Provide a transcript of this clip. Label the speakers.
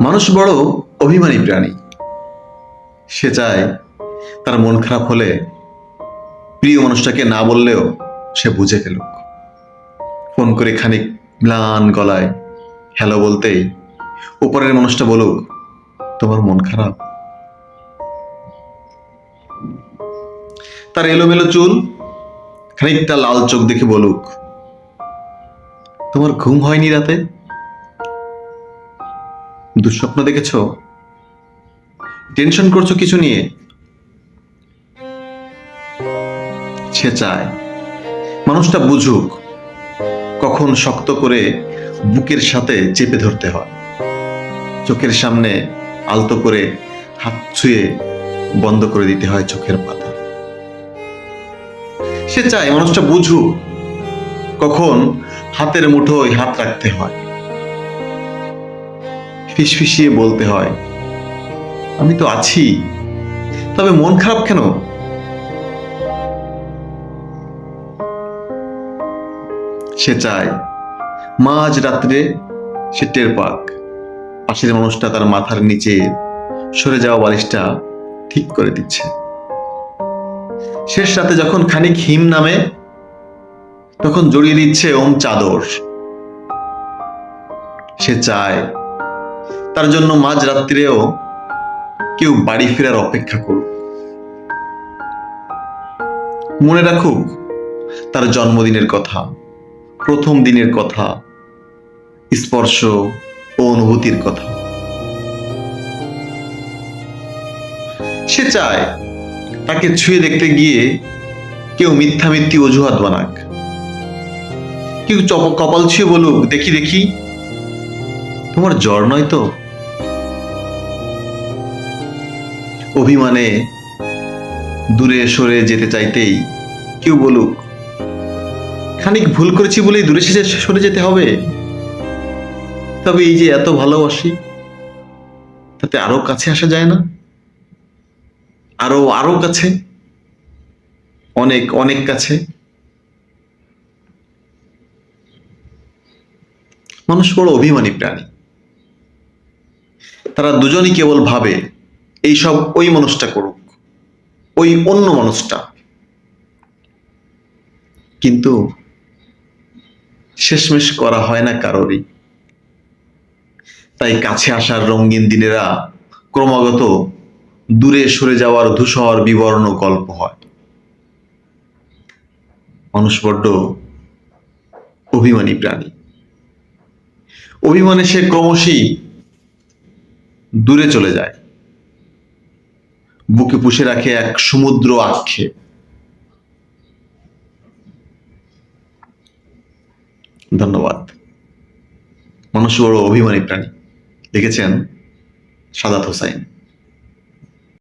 Speaker 1: মানুষ বড় অভিমানী প্রাণী। সে চায় তার মন খারাপ হলে প্রিয় মানুষটাকে না বললেও সে বুঝে ফেলুক। ফোন করে খানিক ম্লান গলায় হ্যালো বলতেই উপরের মানুষটা বলুক, তোমার মন খারাপ। তার এলোমেলো চুল খানিকটা লাল চোখ দেখে বলুক, তোমার ঘুম হয়নি রাতে, দুঃস্বপ্ন দেখেছ, টেনশন করছো কিছু নিয়ে। সে চায় মানুষটা বুঝুক কখন শক্ত করে বুকের সাথে চেপে ধরতে হয়, চোখের সামনে আলতো করে হাত ছুঁয়ে বন্ধ করে দিতে হয় চোখের পাতা। সে চায় মানুষটা বুঝুক কখন হাতের মুঠোয় হাত রাখতে হয়, ফিসফিসিয়ে বলতে হয়, আমি তো আছি, তবে মন খারাপ কেন। সে চায় মাঝ রাত্রে সে টের পাক পাশের মানুষটা তার মাথার নিচে সরে যাওয়া বালিশটা ঠিক করে দিচ্ছে। শেষ রাতে যখন খানিক হিম নামে তখন জড়িয়ে দিচ্ছে ওম চাদর। সে চায় তার জন্য মাঝ রাত্রিরেও কেউ বাড়ি ফেরার অপেক্ষা করুক, মনে রাখুক তার জন্মদিনের কথা, প্রথম দিনের কথা, স্পর্শ ও অনুভূতির কথা। সে চায় তাকে ছুঁয়ে দেখতে গিয়ে কেউ মিথ্যা মিথ্যি অজুহাত বানাক, কেউ কপাল ছুঁয়ে বলুক, দেখি দেখি তোমার জ্বর নয় তো। অভিমানে দূরে সরে যেতে চাইতেই কেউ বলুক, খানিক ভুল করেছি বলেই দূরে সরে যেতে হবে। তবে এই যে এত ভালোবাসি, তাতে আরো কাছে আসা যায় না? আরো আরো কাছে, অনেক অনেক কাছে। মানুষ বড় অভিমানী প্রাণী। তারা দুজনই কেবল ভাবে এইসব ওই মানুষটা করুক, ওই অন্য মানুষটা, কিন্তু শেষমেশ করা হয় না কারোরই। তাই কাছে আসার রঙিন দিনেরা ক্রমাগত দূরে সরে যাওয়ার ধূসর বিবর্ণ গল্প হয়। মানুষ বড্ড অভিমানী প্রাণী। অভিমানে সে ক্রমশই দূরে চলে যায়, বুকে পুষে রাখে এক সমুদ্র আক্ষেপ। ধন্যবাদ। মানুষ বড় অভিমানী প্রাণী। লিখেছেন সাদাত হোসাইন।